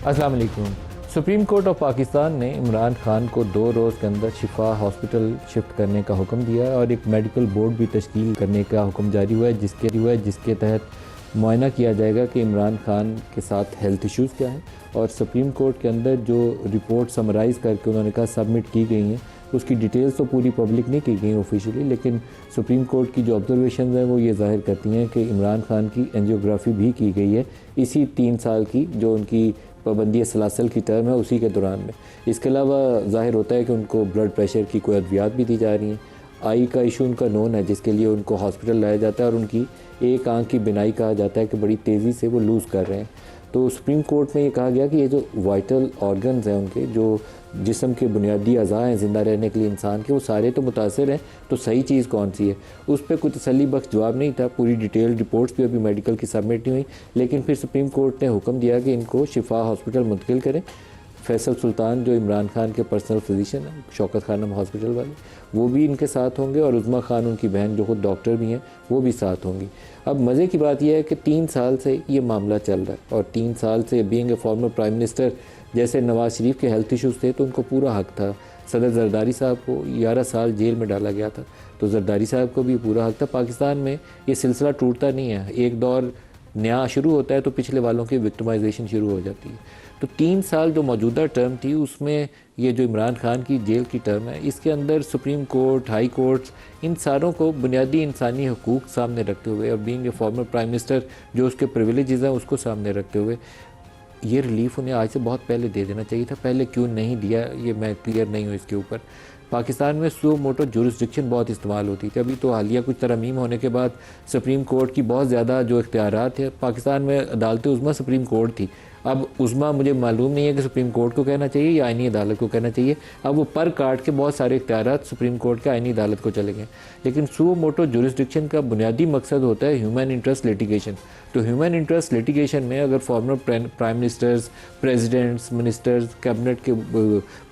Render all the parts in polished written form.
अस्सलाम वालेकुम। Supreme court of Pakistan ने इमरान खान को 2 रोज़ के अंदर शिफा हॉस्पिटल शिफ्ट करने का हुक्म दिया है और एक मेडिकल बोर्ड भी तश्कील करने का हुक्म जारी हुआ है जिसके तहत मुआयना किया जाएगा कि इमरान खान के साथ हेल्थ इश्यूज़ क्या हैं। और सुप्रीम कोर्ट के अंदर जो रिपोर्ट समराइज़ करके उन्होंने कहा सबमिट की गई हैं, उसकी डिटेल्स तो पूरी पब्लिक नहीं की गई ऑफिशियली, लेकिन सुप्रीम कोर्ट की जो ऑब्जर्वेशन हैं वो ये ज़ाहिर करती हैं कि इमरान खान की एंजियोग्राफी भी की गई है इसी 3 साल की जो उनकी पाबंदी सलासल की टर्म है उसी के दौरान में। इसके अलावा ज़ाहिर होता है कि उनको ब्लड प्रेशर की कोई अद्वियात भी दी जा रही हैं। आई का इशू उनका नोन है जिसके लिए उनको हॉस्पिटल लाया जाता है और उनकी एक आंख की बिनाई कहा जाता है कि बड़ी तेज़ी से वो लूज़ कर रहे हैं। तो सुप्रीम कोर्ट में ये कहा गया कि ये जो वाइटल ऑर्गन्स हैं उनके, जो जिस्म के बुनियादी अज़ा हैं ज़िंदा रहने के लिए इंसान के, वो सारे तो मुतासर हैं, तो सही चीज़ कौन सी है उस पर कोई तसल्ली बख्श जवाब नहीं था। पूरी डिटेल रिपोर्ट्स भी अभी मेडिकल की सबमिट नहीं हुई, लेकिन फिर सुप्रीम कोर्ट ने हुक्म दिया कि इनको शिफा हॉस्पिटल मुंतकिल करें। फैसल सुल्तान जो इमरान खान के पर्सनल फिजिशियन हैं, शौकत खानम हॉस्पिटल वाले, वो भी इनके साथ होंगे और उज़्मा खान उनकी बहन जो खुद डॉक्टर भी हैं वो भी साथ होंगी। अब मज़े की बात यह है कि 3 साल से ये मामला चल रहा है और 3 साल से being a former prime minister, जैसे नवाज़ शरीफ के हेल्थ इश्यूज़ थे तो उनको पूरा हक था। सदर जरदारी साहब को 11 साल जेल में डाला गया था, तो जरदारी साहब को भी पूरा हक था। पाकिस्तान में ये सिलसिला टूटता नहीं है, एक दौर नया शुरू होता है तो पिछले वालों की विक्टिमाइजेशन शुरू हो जाती है। तो 3 साल जो मौजूदा टर्म थी उसमें ये जो इमरान खान की जेल की टर्म है, इसके अंदर सुप्रीम कोर्ट, हाई कोर्ट्स, इन सारों को बुनियादी इंसानी हकूक़ सामने रखते हुए और being a former prime minister जो उसके प्रिविलेजेस हैं उसको सामने रखते हुए ये रिलीफ उन्हें आज से बहुत पहले दे देना चाहिए था। पहले क्यों नहीं दिया ये मैं क्लियर नहीं हूँ इसके ऊपर। पाकिस्तान में सो मोटो जुरिस्डिक्शन बहुत इस्तेमाल होती थी। अभी तो हालिया कुछ तरमीम होने के बाद सुप्रीम कोर्ट की बहुत ज़्यादा जो इख्तियारात है, पाकिस्तान में अदालत उज़्मा सुप्रीम कोर्ट थी। अब उज़्मा मुझे मालूम नहीं है कि सुप्रीम कोर्ट को कहना चाहिए या आईनी अदालत को कहना चाहिए। अब वो पर काट के बहुत सारे इख्तियारात सुप्रीम कोर्ट के आईनी अदालत को चले गए। लेकिन सो मोटो जुरिस्डिक्शन का बुनियादी मकसद होता है ह्यूमन इंटरेस्ट लिटिगेशन। तो ह्यूमन इंटरेस्ट लिटिगेशन में अगर former prime ministers, presidents, ministers, cabinet के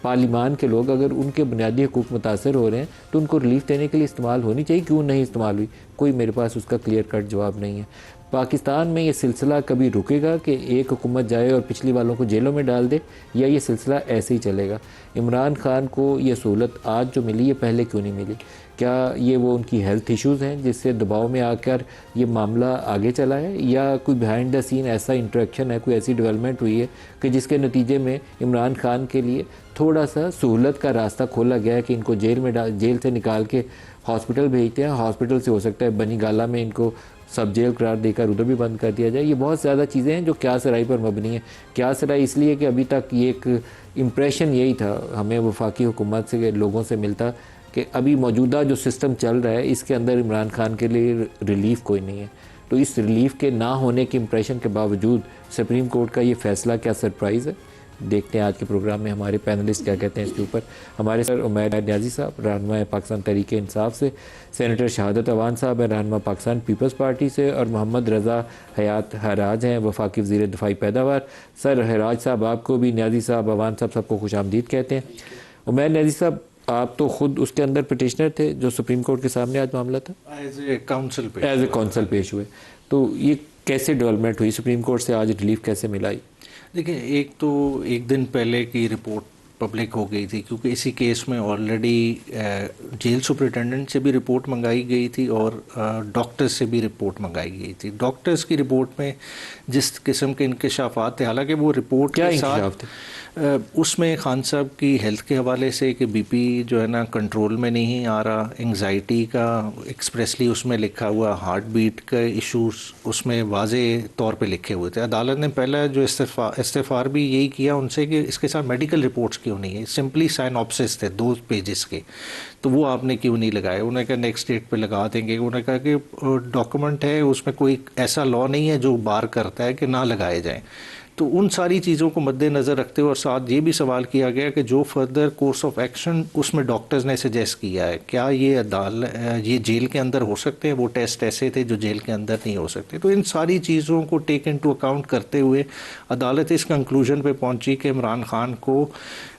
पार्लिमान के लोग अगर उनके बुनियादी हकूक़ मुतासर हो रहे हैं तो उनको रिलीफ देने के लिए इस्तेमाल होनी चाहिए। क्यों नहीं इस्तेमाल हुई, कोई मेरे पास उसका क्लियर कट जवाब नहीं है। पाकिस्तान में ये सिलसिला कभी रुकेगा कि एक हुकूमत जाए और पिछली वालों को जेलों में डाल दे, या ये सिलसिला ऐसे ही चलेगा? इमरान खान को ये सहूलत आज जो मिली है पहले क्यों नहीं मिली? क्या ये वो उनकी हेल्थ इश्यूज़ हैं जिससे दबाव में आकर ये मामला आगे चला है, या कोई बिहाइंड द सीन ऐसा इंटरेक्शन है, कोई ऐसी डेवलपमेंट हुई है कि जिसके नतीजे में इमरान खान के लिए थोड़ा सा सहूलत का रास्ता खोला गया है कि इनको जेल से निकाल के हॉस्पिटल भेजते हैं। हॉस्पिटल से हो सकता है बनी गाला में इनको सब जेल करार देकर उधर भी बंद कर दिया जाए। ये बहुत ज़्यादा चीज़ें हैं जो क्या सराय पर मबनी है। क्या सराय इसलिए कि अभी तक ये एक इम्प्रेशन यही था हमें वफाकी हुकूमत से, लोगों से मिलता कि अभी मौजूदा जो सिस्टम चल रहा है इसके अंदर इमरान खान के लिए रिलीफ कोई नहीं है। तो इस रिलीफ के ना होने के इम्प्रेशन के बावजूद सुप्रीम कोर्ट का ये फ़ैसला क्या सरप्राइज़ है? देखते हैं आज के प्रोग्राम में हमारे पैनलिस्ट क्या कहते हैं इसके ऊपर। हमारे सर उमैर न्याजी साहब रहनुमा पाकिस्तान तहरीक इंसाफ से, सेनेटर शहादत अवान साहब हैं रहनुमा पाकिस्तान पीपल्स पार्टी से, और मोहम्मद रज़ा हयात हराज हैं वफाकी वज़ीर दिफाई पैदावार। सर हराज साहब आपको भी, न्याजी साहब, अवान साहब सबको खुशामदीद कहते हैं। उमैर न्याजी साहब, आप तो खुद उसके अंदर पिटिशनर थे जो सुप्रीम कोर्ट के सामने आज मामला था, एज ए काउंसिल पेश हुए, तो ये कैसे डेवलपमेंट हुई? सुप्रीम कोर्ट से आज रिलीफ कैसे मिलाई? देखिए, एक तो एक दिन पहले की रिपोर्ट पब्लिक हो गई थी, क्योंकि इसी केस में ऑलरेडी जेल सुपरिटेंडेंट से भी रिपोर्ट मंगाई गई थी और डॉक्टर्स से भी रिपोर्ट मंगाई गई थी। डॉक्टर्स की रिपोर्ट में जिस किस्म के इंकशाफात थे, हालांकि वो रिपोर्ट क्या के साथ उसमें खान साहब की हेल्थ के हवाले से कि बीपी जो है ना कंट्रोल में नहीं आ रहा, एंग्जाइटी का एक्सप्रेसली उसमें लिखा हुआ, हार्ट बीट का इश्यूज उसमें वाजे तौर पे लिखे हुए थे। अदालत ने पहला जो इस्तिफार भी यही किया उनसे कि इसके साथ मेडिकल रिपोर्ट्स क्यों नहीं है, सिंपली साइनॉप्सिस थे 2 पेजेस के, तो वो आपने क्यों नहीं लगाए? उन्होंने कहा नेक्स्ट डेट पे लगा देंगे। उन्होंने कहा कि डॉक्यूमेंट है उसमें कोई ऐसा लॉ नहीं है जो बार करता है कि ना लगाए जाएं। तो उन सारी चीज़ों को मद्देनज़र रखते हुए और साथ ये भी सवाल किया गया कि जो फर्दर कोर्स ऑफ एक्शन उसमें डॉक्टर्स ने सजेस्ट किया है, क्या ये जेल के अंदर हो सकते हैं? वो टेस्ट ऐसे थे जो जेल के अंदर नहीं हो सकते। तो इन सारी चीज़ों को टेक इनटू अकाउंट करते हुए अदालत इस कंक्लूजन पे पहुंची कि इमरान खान को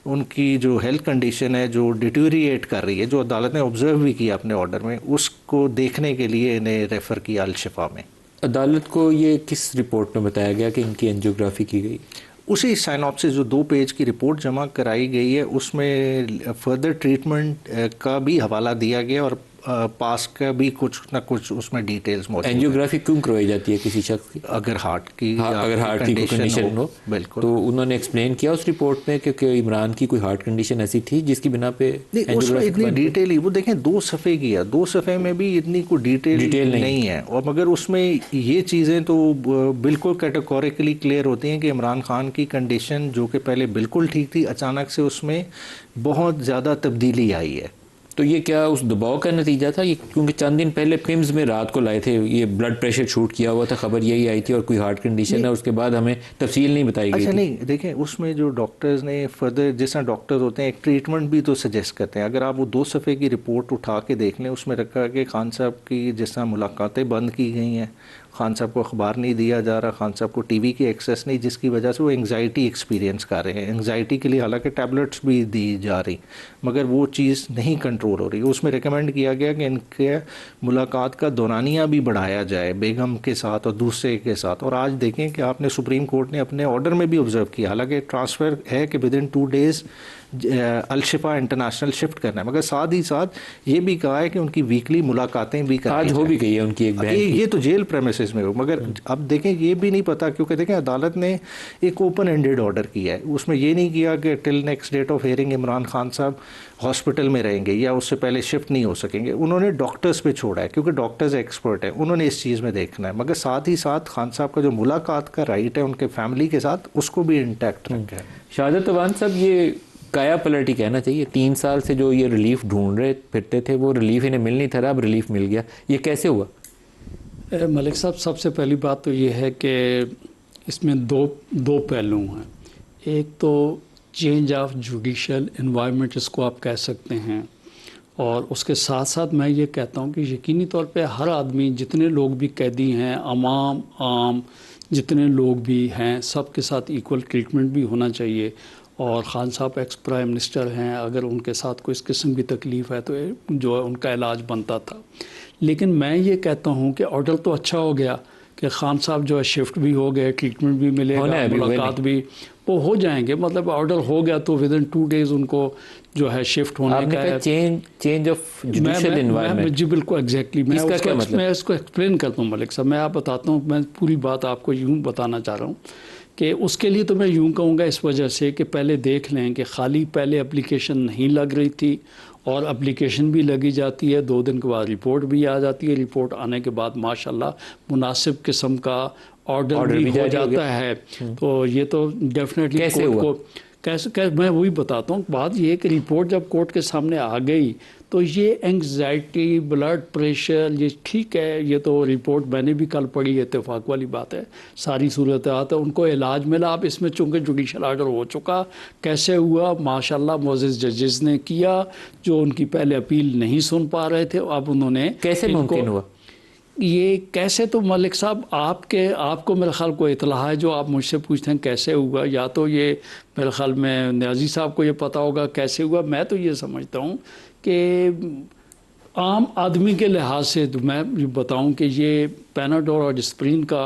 उनकी जो हेल्थ कंडीशन है जो डिटोरिएट कर रही है, जो अदालत ने ऑब्जर्व भी किया अपने ऑर्डर में, उसको देखने के लिए इन्हें रेफ़र किया अल शिफा में। अदालत को ये किस रिपोर्ट में बताया गया कि इनकी एंजियोग्राफी की गई? उसी साइनॉप्सिस जो 2 पेज की रिपोर्ट जमा कराई गई है उसमें फर्दर ट्रीटमेंट का भी हवाला दिया गया और पास का भी कुछ ना कुछ उसमें डिटेल्स मौजूद है। एंजियोग्राफी क्यों करवाई जाती है किसी शख्स की? अगर हार्ट की अगर हार्ट की कोई कंडीशन हो, बिल्कुल, तो उन्होंने एक्सप्लेन किया उस रिपोर्ट में कि इमरान की कोई हार्ट कंडीशन ऐसी थी जिसकी बिना पे उसमें इतनी डिटेल ही वो देखें 2 सफ़े की है, 2 सफ़े में भी इतनी कोई डिटेल नहीं है। और मगर उसमें ये चीज़ें तो बिल्कुल कैटेगोरिकली क्लियर होती हैं कि इमरान खान की कंडीशन जो कि पहले बिल्कुल ठीक थी, अचानक से उसमें बहुत ज़्यादा तब्दीली आई है। तो ये क्या उस दबाव का नतीजा था? ये क्योंकि चंद दिन पहले पिम्स में रात को लाए थे, ये ब्लड प्रेशर शूट किया हुआ था, खबर यही आई थी और कोई हार्ट कंडीशन है, उसके बाद हमें तफसील नहीं बताई गई। अच्छा नहीं, देखें उसमें जो डॉक्टर्स ने फर्दर, जैसा डॉक्टर्स होते हैं एक ट्रीटमेंट भी तो सजेस्ट करते हैं। अगर आप वो 2 सफ़े की रिपोर्ट उठा के देख लें, उसमें रखा कि खान साहब की जिस तरह मुलाकातें बंद की गई हैं, खान साहब को अखबार नहीं दिया जा रहा, खान साहब को टीवी की एक्सेस नहीं, जिसकी वजह से वो एंग्जाइटी एक्सपीरियंस कर रहे हैं। एंग्जाइटी के लिए हालांकि टैबलेट्स भी दी जा रही, मगर वो चीज़ नहीं कंट्रोल हो रही। उसमें रिकमेंड किया गया कि इनके मुलाकात का दौरानिया भी बढ़ाया जाए बेगम के साथ और दूसरे के साथ। और आज देखें कि आपने सुप्रीम कोर्ट ने अपने ऑर्डर में भी ऑब्जर्व किया, हालांकि ट्रांसफ़र है कि within 2 days Alshifa international shift करना है, मगर साथ ही साथ ये भी कहा है कि उनकी वीकली मुलाकातें भी करनी आज हो भी गई है उनकी एक बहन ये तो जेल प्रेमिसेस में हो। मगर अब देखें ये भी नहीं पता, क्योंकि देखें अदालत ने एक ओपन एंडेड ऑर्डर किया है, उसमें ये नहीं किया कि till next date of hearing Imran Khan sahab hospital में रहेंगे या उससे पहले शिफ्ट नहीं हो सकेंगे। उन्होंने डॉक्टर्स पे छोड़ा है, क्योंकि डॉक्टर्स एक्सपर्ट हैं, उन्होंने इस चीज़ में देखना है। मगर साथ ही साथ खान साहब का जो मुलाकात का राइट है उनके फैमिली के साथ, उसको भी इंटैक्ट रखा है। शहादत अवान साहब, ये काया पलट ही कहना चाहिए। 3 साल से जो ये रिलीफ ढूंढ रहे फिरते थे, वो रिलीफ इन्हें मिल नहीं था, अब रिलीफ मिल गया, ये कैसे हुआ? मलिक साहब, सबसे पहली बात तो ये है कि इसमें दो पहलू हैं। एक तो चेंज ऑफ जुडिशल एनवायरनमेंट, इसको आप कह सकते हैं, और उसके साथ साथ मैं ये कहता हूँ कि यकीनी तौर पे हर आदमी, जितने लोग भी कैदी हैं, आम जितने लोग भी हैं, सब के साथ इक्वल ट्रीटमेंट भी होना चाहिए। और ख़ान साहब एक्स प्राइम मिनिस्टर हैं, अगर उनके साथ कोई इस किस्म की तकलीफ़ है तो जो है उनका इलाज बनता था। लेकिन मैं ये कहता हूँ कि ऑर्डर तो अच्छा हो गया कि खान साहब जो है शिफ्ट भी हो गए, ट्रीटमेंट भी मिलेगा, मुलाकात भी वो हो जाएंगे। मतलब ऑर्डर हो गया तो विद इन 2 डेज़ उनको जो है शिफ्ट होने का है। चेंज ऑफ जुडिशियल एनवायरनमेंट, जी बिल्कुल एग्जैक्टली। मैं इसको एक्सप्लेन करता हूँ मलिक साहब, मैं आप बताता हूँ, मैं पूरी बात आपको यूँ बताना चाह रहा हूँ कि उसके लिए तो मैं यूँ कहूँगा इस वजह से कि पहले देख लें कि खाली पहले एप्लीकेशन नहीं लग रही थी, और एप्लीकेशन भी लगी जाती है, 2 दिन के बाद रिपोर्ट भी आ जाती है, रिपोर्ट आने के बाद माशाल्लाह मुनासिब किस्म का ऑर्डर भी हो जाता है। तो ये तो डेफिनेटली कैसे हुआ? कैसे मैं वही बताता हूँ। बात ये है कि रिपोर्ट जब कोर्ट के सामने आ गई तो ये एंग्जाइटी, ब्लड प्रेशर, ये ठीक है, ये तो रिपोर्ट मैंने भी कल पढ़ी, इत्तेफाक वाली बात है, सारी सूरत आता है, उनको इलाज मिला। अब इसमें चूँकि जुडिशल ऑर्डर हो चुका, कैसे हुआ? माशाल्लाह मोअज़्ज़िज़ जजेस ने किया, जो उनकी पहले अपील नहीं सुन पा रहे थे, अब उन्होंने कैसे मुमकिन हुआ ये? कैसे तो मलिक साहब आपको मेरे ख्याल को इतला है, जो आप मुझसे पूछते हैं कैसे हुआ, या तो ये मेरे ख्याल में न्याजी साहब को ये पता होगा कैसे हुआ। मैं तो ये समझता हूँ कि आम आदमी के लिहाज से तो मैं ये बताऊँ कि ये पैनाडोल और डिस्प्रिन का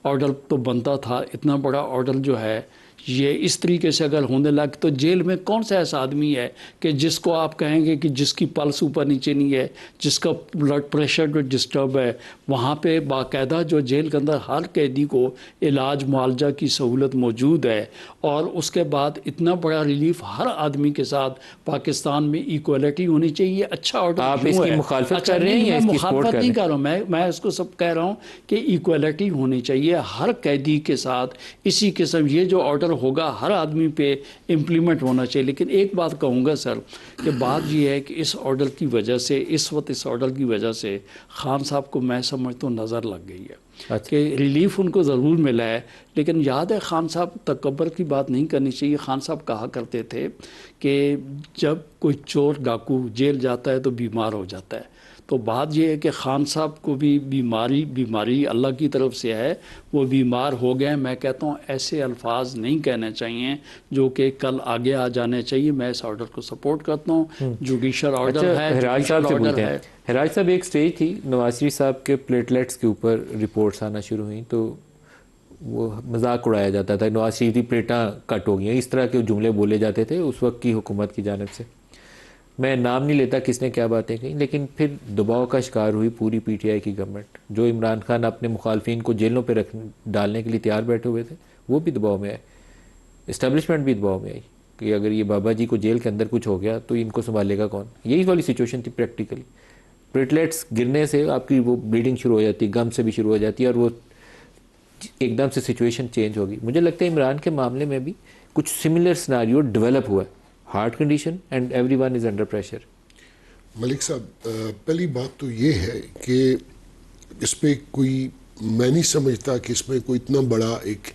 ऑर्डर तो बनता था। इतना बड़ा ऑर्डर जो है ये इस तरीके से अगर होने लग, तो जेल में कौन सा ऐसा आदमी है कि जिसको आप कहेंगे कि जिसकी पल्स ऊपर नीचे नहीं है, जिसका ब्लड प्रेशर जो डिस्टर्ब है, वहाँ पे बाकायदा जो जेल के अंदर हर कैदी को इलाज मुआवजा की सहूलत मौजूद है। और उसके बाद इतना बड़ा रिलीफ हर आदमी के साथ पाकिस्तान में इक्वलिटी होनी चाहिए। अच्छा ऑर्डर आप इसकी मुखालफत कर रहे हैं? मुखालफत नहीं कर रहा हूँ मैं इसको सब कह रहा हूँ कि इक्वलिटी होनी चाहिए हर कैदी के साथ। इसी किस्म ये जो ऑर्डर होगा हर आदमी पे इम्प्लीमेंट होना चाहिए। लेकिन एक बात कहूँगा सर कि बात ये है कि इस ऑर्डर की वजह से, इस वक्त इस ऑर्डर की वजह से खान साहब को मैं समझता हूँ नज़र लग गई है कि रिलीफ उनको ज़रूर मिला है। लेकिन याद है खान साहब, तकब्बर की बात नहीं करनी चाहिए। खान साहब कहा करते थे कि जब कोई चोर डाकू जेल जाता है तो बीमार हो जाता है। तो बात यह है कि खान साहब को भी बीमारी अल्लाह की तरफ से है, वो बीमार हो गए। मैं कहता हूँ ऐसे अल्फाज नहीं कहने चाहिए जो कि कल आगे आ जाने चाहिए। मैं इस ऑर्डर को सपोर्ट करता हूँ, जुडिशल ऑर्डर है। हिराज साहब, एक स्टेज थी नवाज शरीफ साहब के प्लेटलेट्स के ऊपर रिपोर्ट्स आना शुरू हुई, तो वो मजाक उड़ाया जाता था, नवाज शरीफ की प्लेटां कट हो गई हैं, इस तरह के जुमले बोले जाते थे उस वक्त की हुकूमत की जानिब से। मैं नाम नहीं लेता किसने क्या बातें कही, लेकिन फिर दबाव का शिकार हुई पूरी पीटीआई की गवर्नमेंट। जो इमरान खान अपने मुखालफिन को जेलों पर डालने के लिए तैयार बैठे हुए थे, वो भी दबाव में आए, इस्टेब्लिशमेंट भी दबाव में आई कि अगर ये बाबा जी को जेल के अंदर कुछ हो गया तो इनको संभालेगा कौन। यही वाली सिचुएशन थी प्रैक्टिकली। प्लेटलेट्स गिरने से आपकी वो ब्लीडिंग शुरू हो जाती है, गम से भी शुरू हो जाती है, और वो एकदम से सिचुएशन चेंज होगी। मुझे लगता है इमरान के मामले में भी कुछ सिमिलर सिनारियो डेवलप हुआ है, heart condition and everyone is under pressure. Malik साहब, पहली बात तो ये है कि इस पर कोई, मैं नहीं समझता कि इसमें कोई इतना बड़ा एक,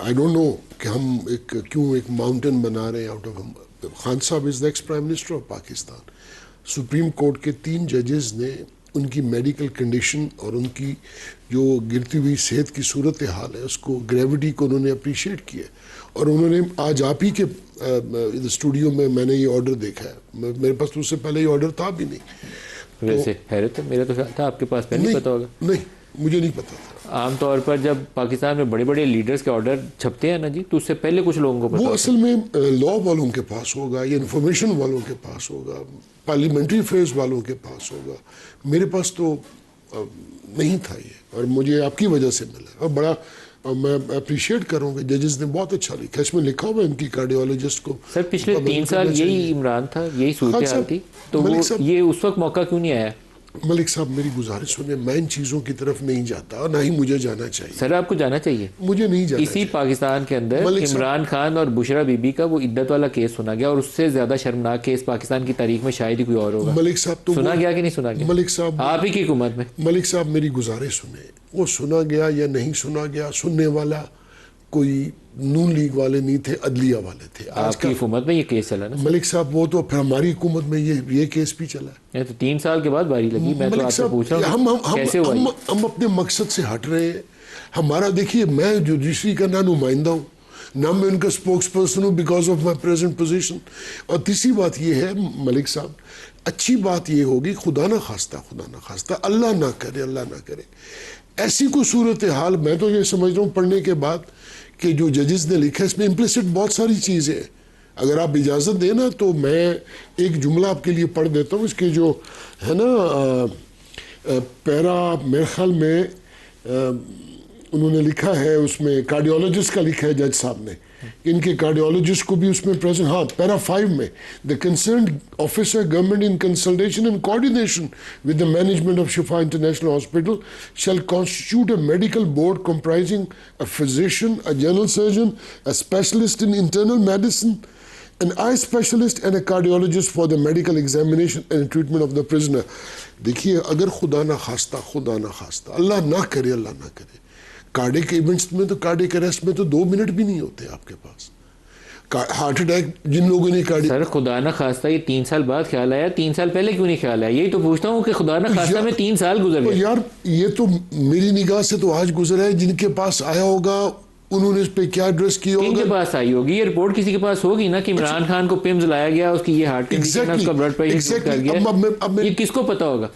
आई डोंट नो कि हम क्यों एक माउंटेन बना रहे हैं out of. Khan Sahab is the ex prime minister of Pakistan. Supreme court के 3 जजेस ने उनकी मेडिकल कंडीशन और उनकी जो गिरती हुई सेहत की सूरत हाल है उसको, ग्रेविटी को उन्होंने अप्रिशिएट किया, और उन्होंने आज आप ही के स्टूडियो में मैंने ये ऑर्डर देखा है, मेरे पास तो उससे पहले ये ऑर्डर था भी नहीं। वैसे हैरत है, मेरा तो था, आपके पास पहले नहीं पता होगा। नहीं, मुझे नहीं पता था। आमतौर पर जब पाकिस्तान में बड़े बड़े लीडर्स के ऑर्डर छपते हैं ना जी, तो उससे पहले कुछ लोगों को पता वो होता असल में लॉ वालों के पास होगा या इन्फॉर्मेशन वालों के पास होगा, पार्लियामेंट्री अफेयर्स वालों के पास होगा। मेरे पास तो नहीं था ये, और मुझे आपकी वजह से मिला, और बड़ा मैं अप्रिशिएट करूँगा, जजेस ने बहुत अच्छा लिखा। इसमें लिखा हुआ है इनकी कार्डियोलॉजिस्ट को। सर पिछले 3 साल यही इमरान था, यही सूरत हाल थी, तो वो ये उस वक्त मौका क्यों नहीं आया? मलिक साहब, मेरी गुजारिश सुनिए, मैं इन चीज़ों की तरफ नहीं जाता और ना ही मुझे जाना चाहिए। सर आपको जाना चाहिए, मुझे नहीं जाना इसी पाकिस्तान के अंदर इमरान खान और बुशरा बीबी का वो इद्दत वाला केस सुना गया, और उससे ज्यादा शर्मनाक केस पाकिस्तान की तारीख में शायद ही कोई और होगा। मलिक साहब, तो सुना गया कि नहीं सुना गया? मलिक साहब, आप ही की हुकूमत में। मलिक साहब, मेरी गुजारिश सुने, वो सुना गया या नहीं सुना गया, सुनने वाला कोई नून लीग वाले नहीं थे, अदलिया वाले थे। आपकी हुकूमत में ये केस चला ना मलिक साहब, वो तो फिर हमारी हुकूमत में ये केस भी चला है। तो 3 साल के बाद बारी लगी। मैं तो आपसे पूछ रहा हूं कैसे हुआ? हम अपने मकसद से हट रहे हैं। हमारा देखिए, मैं जुडिशरी का ना नुमाइंदा हूँ, ना मैं उनका स्पोक्स पर्सन हूँ because of my present position. और तीसरी बात ये है मलिक साहब, अच्छी बात ये होगी, खुदा ना खास्ता, अल्लाह ना करे ऐसी कोई सूरत हाल। मैं तो ये समझ रहा हूँ पढ़ने के बाद कि जो जजेस ने लिखा है इसमें इम्प्लिसिट बहुत सारी चीज़ें हैं। अगर आप इजाज़त दें ना तो मैं एक जुमला आपके लिए पढ़ देता हूँ। इसके जो है ना पैरा, मेरे ख्याल में उन्होंने लिखा है, उसमें कार्डियोलॉजिस्ट का लिखा है जज साहब ने, इनके कार्डियोलॉजिस्ट को भी उसमें प्रेजेंट। हाँ, पैरा 5 में, the concerned officer government in consultation and coordination with the management of Shifa international hospital shall constitute a medical board comprising a physician, a general surgeon, a specialist in internal medicine, an eye specialist and a cardiologist for the medical examination and treatment of the prisoner। देखिए, अगर खुदा ना खास्ता अल्लाह ना करे cardiac events में, तो cardiac arrest में तो 2 मिनट भी नहीं होते आपके पास। हार्ट अटैक जिन लोगों ने कार्डिक, सर खुदा ना खास्ता ये 3 साल बाद ख्याल आया, 3 साल पहले क्यों नहीं ख्याल आया? यही तो पूछता हूँ कि खुदा ना खास्ता में 3 साल गुजर गए। यार ये तो मेरी निगाह से तो आज गुजरा है, जिनके पास आया होगा उन्होंने इस पे क्या एड्रेस किया होगा। किनके पास आई होगी ये रिपोर्ट? किसी के पास होगी ना कि इमरान खान को पिम्स लाया गया, उसकी ये हार्ट कंडीशन, उसका ब्लड प्रेशर कर गया। ये किसको पता होगा?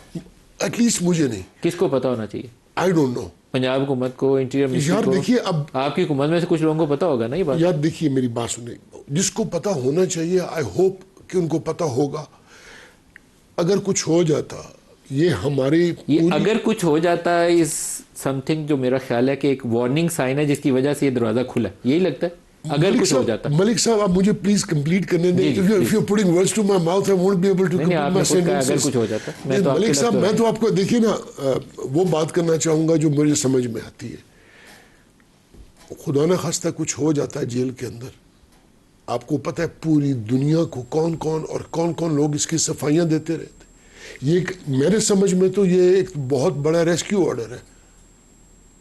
एटलीस्ट मुझे नहीं, किसको पता होना चाहिए? I don't know. पंजाब हुकूमत को, इंटीरियर मिनिस्टर को। देखिए, अब आपकी हुकूमत में से कुछ लोगों को पता होगा ना ये बात। यार देखिए, मेरी बात सुने, जिसको पता होना चाहिए, आई होप कि उनको पता होगा। अगर कुछ हो जाता, ये हमारी अगर कुछ हो जाता है इस समथिंग, जो मेरा ख्याल है कि एक वार्निंग साइन है जिसकी वजह से ये दरवाजा खुला, यही लगता है। अगर कुछ हो जाता। मलिक साहब, आप मुझे प्लीज कंप्लीट करने दें। If you are putting words to my mouth, I won't be able to complete my sentences. अगर कुछ हो जाता, मैं तो मलिक साहब, मैं तो आपको देखिए ना, वो बात करना चाहूंगा जो मुझे समझ में आती है। खुदा न खास्ता कुछ हो जाता है जेल के अंदर, आपको पता है पूरी दुनिया को कौन कौन लोग इसकी सफाइयां देते रहते। ये मेरे समझ में तो ये एक बहुत बड़ा रेस्क्यू ऑर्डर है,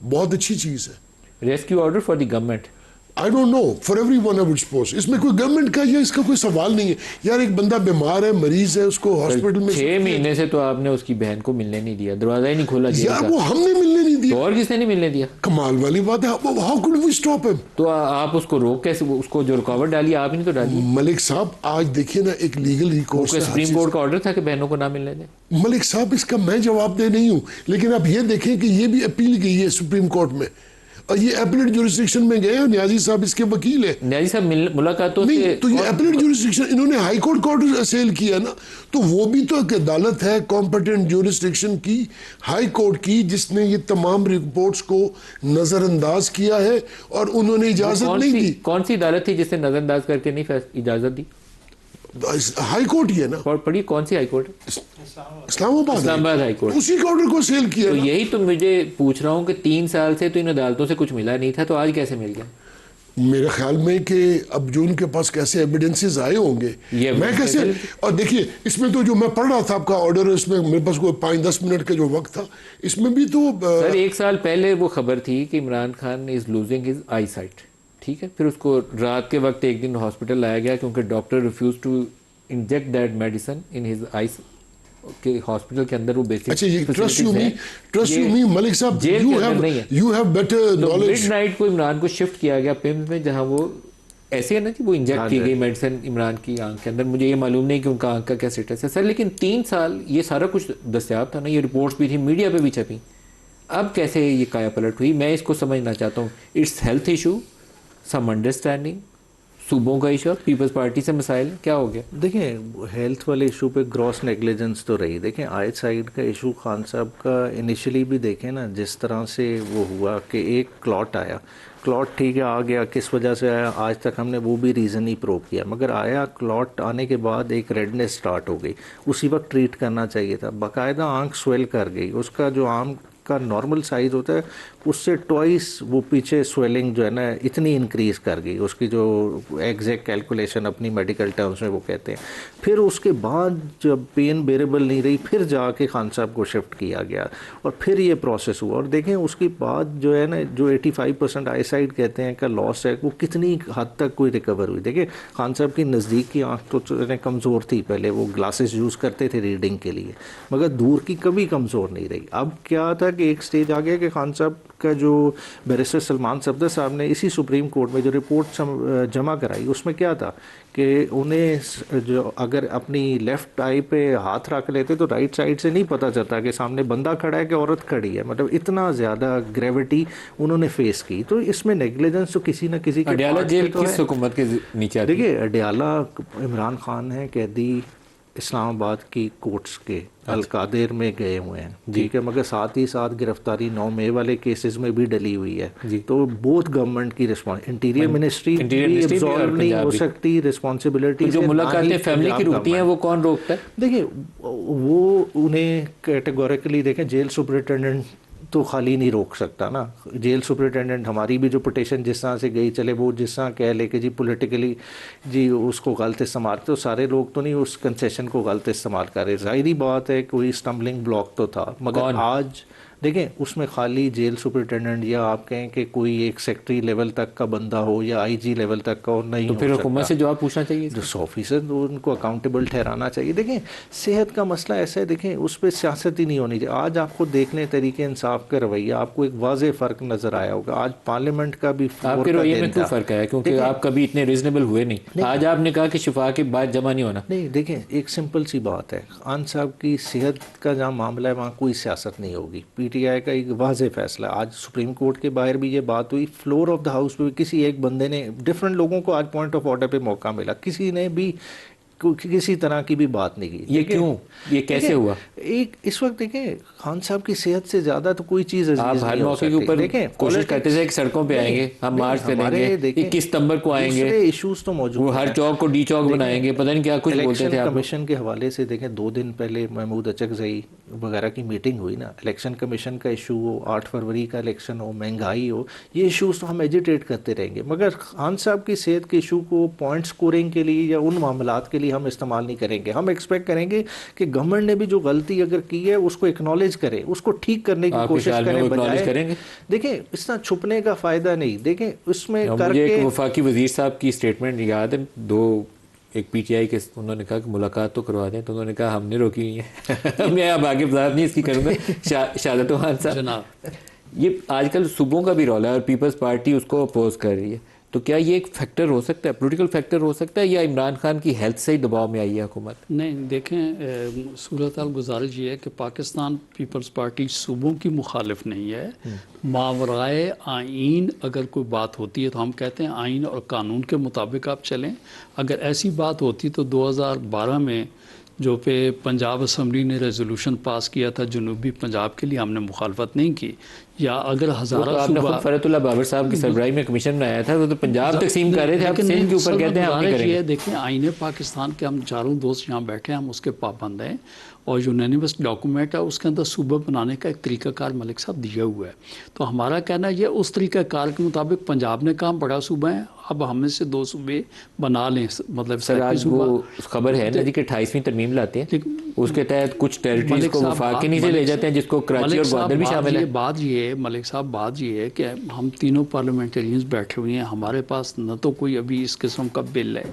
बहुत अच्छी चीज है। Rescue order for the government, I don't know, for everyone I would suppose. इसमें कोई गवर्नमेंट का या इसका कोई सवाल नहीं है। यार एक बंदा बीमार है, मरीज है, उसको हॉस्पिटल में 6 महीने से तो आपने उसकी बहन को मिलने नहीं दिया, दरवाजा ही नहीं खोला यार। वो हमने मिलने नहीं दिया, तो और किसने नहीं मिलने दिया? कमाल वाली बात है। How could we stop him? तो आप उसको रोक कैसे, उसको जो रुकावट डाली आप ही नहीं तो डाली। मलिक साहब, आज देखिए ना, एक लीगल रिकोर्स, सुप्रीम कोर्ट का ऑर्डर था कि बहनों को ना मिलने दें। मलिक साहब, इसका मैं जवाब दे नहीं हूं, लेकिन आप ये देखें कि ये भी अपील गई है सुप्रीम कोर्ट में। और ये एपलेट जुरिस्डिक्शन में गए, न्याजी साहब इसके वकील है। न्याजी साहब मुलाकातों नहीं से तो ये एपलेट जुरिस्डिक्शन इन्होंने हाई कोर्ट कोर्ट सेल किया ना, तो वो भी तो एक अदालत है कॉम्पिटेंट जुरिस्डिक्शन की, हाई कोर्ट की, जिसने ये तमाम रिपोर्ट्स को नजरअंदाज किया है और उन्होंने इजाजत नहीं दी। कौन सी अदालत थी जिसने नजरअंदाज करके नहीं इजाजत दी? हाई कोर्ट ही है ना। और पढ़ी कौन सी high court? Islamabad high court. उसी के ऑर्डर को सेल किया तो ना। यही तो मुझे पूछ रहा हूँ कि 3 साल से तो इन अदालतों से कुछ मिला नहीं था, तो आज कैसे मिल गया? मेरे ख्याल में कि अब जो उनके पास कैसे एविडेंसेस आए होंगे, मैं कैसे, और देखिए इसमें तो जो मैं पढ़ रहा था आपका ऑर्डर, इसमें मेरे पास कोई 5-10 मिनट का जो वक्त था, इसमें भी तो सर 1 साल पहले वो खबर थी कि Imran Khan is losing his I site, ठीक है। फिर उसको रात के वक्त एक दिन हॉस्पिटल लाया गया क्योंकि doctor refuse to inject that medicine in his eyes के हॉस्पिटल के अंदर वो बेसिक। अच्छा ये ट्रस्ट यू मी मलिक साहब, you have better knowledge. Midnight को इमरान को शिफ्ट किया गया पिम्स में, जहां वो ऐसे है ना कि वो इंजेक्ट की गई मेडिसिन इमरान की आंख के अंदर। मुझे ये मालूम नहीं कि उनका आंख का क्या स्टेटस है सर, लेकिन 3 साल ये सारा कुछ दस्तयाब था ना, ये रिपोर्ट्स भी थी, मीडिया पे भी छपी। अब कैसे ये काया पलट हुई, मैं इसको समझना चाहता हूँ। It's health issue, some understanding, सूबों का इशू, पीपल्स पार्टी से मसाइल, क्या हो गया? देखें हेल्थ वाले इशू पे ग्रॉस नेग्लिजेंस तो रही। देखें आई साइड का इशू खान साहब का इनिशियली भी देखें ना, जिस तरह से वो हुआ कि एक क्लॉट आया, क्लॉट ठीक है आ गया, किस वजह से आया आज तक हमने वो भी रीज़न ही प्रूव किया, मगर आया क्लॉट आने के बाद एक रेडनेस स्टार्ट हो गई, उसी वक्त ट्रीट करना चाहिए था। बाकायदा आंख स्वेल कर गई, उसका जो आम का नॉर्मल साइज़ होता है उससे ट्वाइस वो पीछे स्वेलिंग जो है ना इतनी इंक्रीज़ कर गई, उसकी जो एग्जैक्ट कैलकुलेशन अपनी मेडिकल टर्म्स में वो कहते हैं। फिर उसके बाद जब पेन बेरेबल नहीं रही, फिर जाके खान साहब को शिफ्ट किया गया और फिर ये प्रोसेस हुआ। और देखें उसके बाद जो है ना, जो 85% आई साइड कहते हैं का लॉस है, वो कितनी हद तक कोई रिकवर हुई। देखिए खान साहब की नज़दीक की आँख तो कमज़ोर थी, पहले वो ग्लासेस यूज़ करते थे रीडिंग के लिए, मगर दूर की कभी कमज़ोर नहीं रही। अब क्या था कि एक स्टेज आ गया कि खान साहब का जो बैरिस्टर सलमान सफदर साहब ने इसी सुप्रीम कोर्ट में जो रिपोर्ट जमा कराई, उसमें क्या था कि उन्हें जो अगर अपनी लेफ़्ट आई पे हाथ रख लेते तो राइट साइड से नहीं पता चलता कि सामने बंदा खड़ा है कि औरत खड़ी है। मतलब इतना ज़्यादा ग्रेविटी उन्होंने फेस की। तो इसमें नेग्लिजेंस तो किसी न किसी के अडयाला जेल किस हुकूमत के नीचे आती है? देखिए अडयाला इमरान खान है कैदी, इस्लामाबाद की कोर्ट्स के अलकादेर में गए हुए हैं, ठीक है, मगर साथ ही साथ गिरफ्तारी 9 मई वाले केसेस में भी डली हुई है। तो बोथ गवर्नमेंट की रिस्पॉन्स, इंटीरियर मिनिस्ट्री भी एब्जॉर्ब नहीं हो सकती रिस्पॉन्सिबिलिटी। जो मुलाकातें फैमिली की होती हैं वो कौन रोकता है? देखिए वो उन्हें कैटेगोरिकली देखें, जेल सुपरिटेंडेंट तो खाली नहीं रोक सकता ना। जेल सुपरिटेंडेंट हमारी भी जो पिटिशन जिस तरह से गई, चले वो जिस तरह कह ले कि जी पॉलिटिकली जी उसको गलत इस्तेमाल, तो सारे लोग तो नहीं उस कंसेशन को गलत इस्तेमाल कर रहे। जाहिर बात है कोई स्टम्बलिंग ब्लॉक तो था, मगर आज देखें उसमें खाली जेल सुपरिटेंडेंट या आप कहें कि कोई एक सेक्रेटरी लेवल तक का बंदा हो या आईजी लेवल तक का हो नहीं, तो फिर हुकूमत से जवाब पूछना चाहिए, जो ऑफिसर उनको अकाउंटेबल ठहराना चाहिए। देखें सेहत का मसला ऐसा है, देखें उस पर सियासत ही नहीं होनी चाहिए। आज आपको देख लें तरीके इंसाफ का रवैया, आपको एक वाज़ेह फ़र्क नज़र आया होगा। आज पार्लियामेंट का भी आपके रवैये में क्यों फ़र्क आया? क्योंकि आप कभी इतने रीजनेबल हुए नहीं। आज आपने कहा कि शिफा के बाद जमा नहीं होना। नहीं देखें एक सिंपल सी बात है, खान साहब की सेहत का जहाँ मामला है वहाँ कोई सियासत नहीं होगी। PTI का एक वाज़ेह फैसला, आज सुप्रीम कोर्ट के बाहर भी ये बात हुई, फ्लोर ऑफ द हाउस पे किसी एक बंदे ने, डिफरेंट लोगों को आज पॉइंट ऑफ ऑर्डर पे मौका मिला, किसी ने भी किसी तरह की भी बात नहीं की। ये क्यों, ये कैसे हुआ? एक इस वक्त देखें खान साहब की सेहत से ज्यादा तो कोई चीज आप हर मौके के ऊपर देखें कोशिश करते थे कि सड़कों पे आएंगे, हम मार्च करेंगे, 21 सितंबर को आएंगे, इश्यूज तो मौजूद, वो हर चौक को डी चौक बनाएंगे, पता नहीं क्या कुछ बोलते थे। कमीशन के हवाले से देखें 2 दिन पहले महमूद अचकज़ई वगैरह की मीटिंग हुई ना, इलेक्शन कमीशन का इशू हो, 8 फरवरी का इलेक्शन हो, महंगाई हो, ये इशूज़ तो हम एजिटेट करते रहेंगे, मगर खान साहब की सेहत के इशू को पॉइंट स्कोरिंग के लिए या उन मामलात के लिए हम इस्तेमाल नहीं करेंगे। हम एक्सपेक्ट करेंगे कि गवर्नमेंट ने भी जो गलती अगर की है उसको एक्नॉलेज करे, उसको ठीक करने की कोशिश करें, बजाय देखें इस तरह छुपने का फ़ायदा नहीं। देखें उसमें करके वफाकी वजीर साहब की स्टेटमेंट याद है, एक PTI के उन्होंने कहा कि मुलाकात तो करवा दें, तो उन्होंने कहा हमने रोकी हुई है। मैं अब आगे वजाहत नहीं इसकी करूँगा। शाहदत खान साहब, ये आजकल सूबों का भी रौला है और पीपल्स पार्टी उसको अपोज कर रही है। तो क्या ये एक फैक्टर हो सकता है, पॉलिटिकल फैक्टर हो सकता है, या इमरान खान की हेल्थ से ही दबाव में आई है हुकूमत? नहीं, देखें, सूरत हाल गुजारिश ये है कि पाकिस्तान पीपल्स पार्टी सूबों की मुखालिफ नहीं है। मावराए आइन अगर कोई बात होती है तो हम कहते हैं आइन और कानून के मुताबिक आप चलें। अगर ऐसी बात होती तो 2012 में जो पे पंजाब असम्बली ने रेजोल्यूशन पास किया था जनूबी पंजाब के लिए, हमने मुखालफत नहीं की। या अगर हज़ारा आपने खुद फरतुल्लाह बाबर साहब की सरबराही में कमीशन बनाया था, तो पंजाब तकसीम कर रहे थे, आप सिंध के ऊपर कहते हैं हम नहीं करेंगे। देखिए, आईने पाकिस्तान के हम चारों दोस्त यहाँ बैठे हैं, हम उसके पाबंद हैं, और यूनानिमस डॉक्यूमेंट है उसके अंदर सूबा बनाने का एक तरीक़ाकार मलिक साहब दिया हुआ है। तो हमारा कहना ये उस तरीक़ाकार के मुताबिक पंजाब ने कहा बड़ा सूबा है, अब हमें से 2 सूबे बना लें। मतलब सर आज वो खबर है ना जी कि 28वीं तरमीम लाते हैं, उसके तहत कुछ टेरिटरीज को वफाक के नीचे ले जाते हैं, जिसको कराची और ग्वादर भी शामिल है। बात ये है मलिक साहब, बात ये है कि हम तीनों पार्लियामेंटेरियंस बैठे हुए हैं, हमारे पास न तो कोई अभी इस किस्म का बिल है,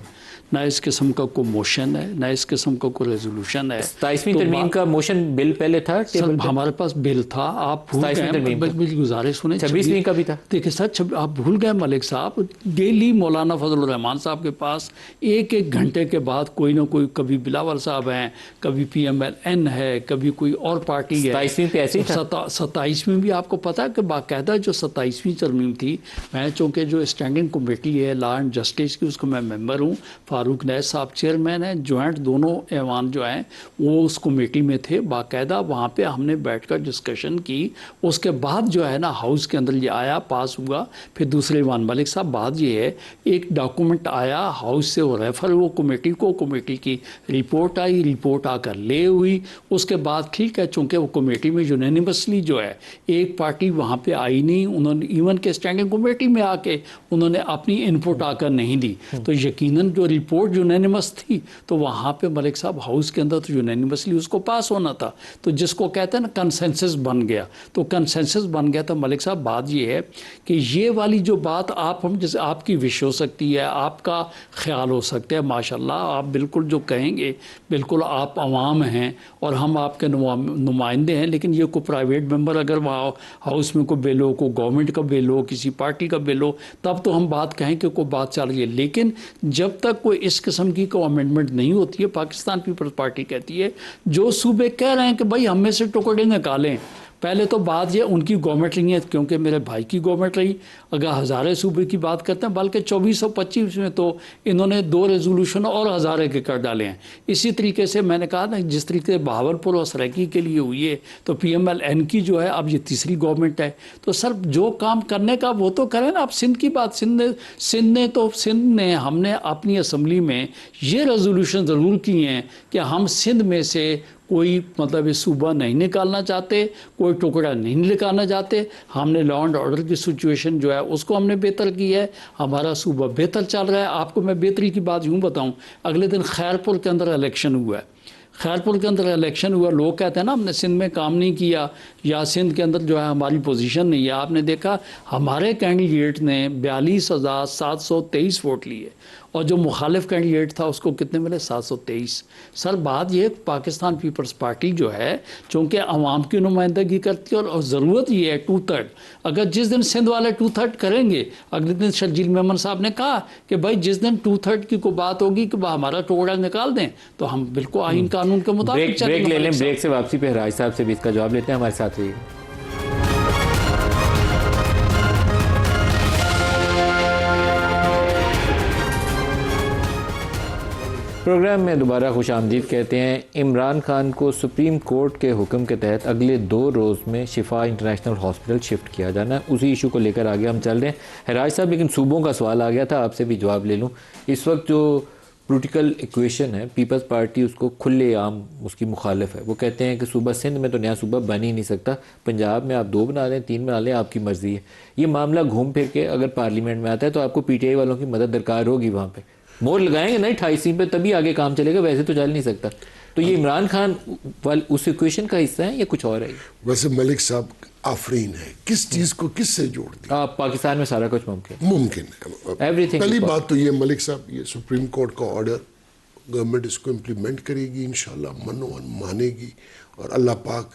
ना इस किस्म का कोई मोशन है, ना इस किस्म का कोई रेजोल्यूशन है। 27वीं तरमीम का मोशन बिल पहले था, सर हमारे पास बिल था, आप भूल गए। गुजारिश सुने, 26वीं का भी था। देखिए सर, आप भूल गए मलिक साहब। डेली मौलाना फजल रहमान साहब के पास एक घंटे के बाद कोई ना कोई, कभी बिलावल साहब हैं, कभी PMLN है, कभी कोई और पार्टी है। 27वीं पे ऐसे ही था। 27वीं भी आपको पता है कि बाकायदा जो 27वीं तरमीम थी, मैं चूँकि जो स्टैंडिंग कमेटी है लॉ एंड जस्टिस की, उसको मैं मेंबर हूँ, फारूक नैस साहब चेयरमैन है, जॉइंट दोनों ऐवान जो हैं वो उस कमेटी में थे। बाकायदा वहाँ पे हमने बैठकर डिस्कशन की। उसके बाद जो है ना हाउस के अंदर ये आया, पास हुआ। फिर दूसरे ऐवान मलिक साहब, बात ये है, एक डॉक्यूमेंट आया हाउस से, वो रेफर वो कमेटी को, कमेटी की रिपोर्ट आई, रिपोर्ट आकर ले हुई। उसके बाद ठीक है, चूँकि वो कमेटी में यूनानिमसली जो है एक पार्टी वहाँ पे आई नहीं, उन्होंने इवन के स्टैंडिंग कमेटी में आके उन्होंने अपनी इनपुट आकर नहीं दी। तो यकीनन जो रिपोर्ट यूनानिमस थी, तो वहाँ पे मलिक साहब हाउस के अंदर तो यूनानिमसली उसको पास होना था। तो जिसको कहते हैं ना कंसेंसस बन गया, तो कंसेंसस बन गया। तो मलिक साहब बात ये है कि ये वाली जो बात आप हम जैसे आपकी विश हो सकती है, आपका ख्याल हो सकता है, माशाल्लाह आप बिल्कुल जो कहेंगे बिल्कुल आप अवाम हैं और हम आपके नुमाइंदे हैं। लेकिन ये कोई प्राइवेट मेंबर अगर वहाँ हाउस में कोई बिल हो, कोई गवर्नमेंट का बिल हो, किसी पार्टी का बिल हो, तब तो हम बात कहें कि कोई बात चल रही है। लेकिन जब तक कोई इस किस्म की कोई अमेंडमेंट नहीं होती है, पाकिस्तान पीपल्स पार्टी कहती है जो सूबे कह रहे हैं कि भाई हम में से टुकड़े निकालें, पहले तो बात ये उनकी गवर्नमेंट नहीं है, क्योंकि मेरे भाई की गवर्नमेंट रही। अगर हज़ारे सूबे की बात करते हैं, बल्कि 2425 में तो इन्होंने 2 रेजोल्यूशन और हज़ारे के कर डाले हैं। इसी तरीके से मैंने कहा ना, जिस तरीके से बहावलपुर और सराइकी के लिए हुई है, तो PMLN की जो है अब ये तीसरी गवर्नमेंट है। तो सर जो काम करने का वो तो करें ना। आप सिंध की बात, सिंध ने हमने अपनी असम्बली में ये रेजोल्यूशन ज़रूर किए हैं कि हम सिंध में से कोई मतलब ये सूबा नहीं निकालना चाहते, कोई टुकड़ा नहीं निकालना चाहते। हमने लॉ एंड ऑर्डर की सिचुएशन जो है उसको हमने बेहतर की है, हमारा सूबा बेहतर चल रहा है। आपको मैं बेहतरी की बात यूँ बताऊँ, अगले दिन खैरपुर के अंदर इलेक्शन हुआ है। खैरपुर के अंदर इलेक्शन हुआ, लोग कहते हैं ना हमने सिंध में काम नहीं किया या सिंध के अंदर जो है हमारी पोजीशन नहीं है। आपने देखा हमारे कैंडिडेट ने 42,723 वोट लिए और जो मुखालिफ कैंडिडेट था उसको कितने मिले? 723। सर बात ये पाकिस्तान पीपल्स पार्टी जो है चूँकि अवाम की नुमाइंदगी करती है और ज़रूरत ये है 2/3। अगर जिस दिन सिंध वाले 2/3 करेंगे, अगले दिन शर्जील मेमन साहब ने कहा कि भाई जिस दिन 2/3 की कोई बात होगी कि हमारा टुकड़ा निकाल दें, तो हम बिल्कुल आइन कानून के मुताबिक ब्रेक ले लें। ब्रेक से वापसी पे राज साहब से भी इसका जवाब लेते हैं, हमारे साथ रहिए। प्रोग्राम में दोबारा खुश आमदीद कहते हैं। इमरान खान को सुप्रीम कोर्ट के हुक्म के तहत अगले 2 रोज़ में शिफा इंटरनेशनल हॉस्पिटल शिफ्ट किया जाना है। उसी इशू को लेकर आगे हम चल रहे हैं राज साहब, लेकिन सूबों का सवाल आ गया था, आपसे भी जवाब ले लूँ। इस वक्त जो पॉलिटिकल इक्वेशन है, पीपल्स पार्टी उसको खुले आम उसकी मुखालिफ है। वो कहते हैं कि सूबा सिंध में तो नया सूबा बन ही नहीं सकता, पंजाब में आप 2 बना लें, 3 बना लें, आपकी मर्ज़ी है। ये मामला घूम फिर के अगर पार्लियामेंट में आता है तो आपको PTI वालों की मदद दरकार होगी, वहाँ पे मोहर लगाएंगे नहीं 28 पे, तभी आगे काम चलेगा, वैसे तो चल नहीं सकता। तो ये इमरान खान वाले उस इक्वेशन का हिस्सा है या कुछ और है? वैसे मलिक साहब आफरीन है, किस चीज को किस से जोड़ दिया? पाकिस्तान में सारा कुछ मुमकिन है। एवरीथिंग। पहली बात तो ये मलिक साहब, ये सुप्रीम कोर्ट का ऑर्डर गवर्नमेंट इसको इम्प्लीमेंट करेगी इंशाल्लाह, मानेगी और अल्लाह पाक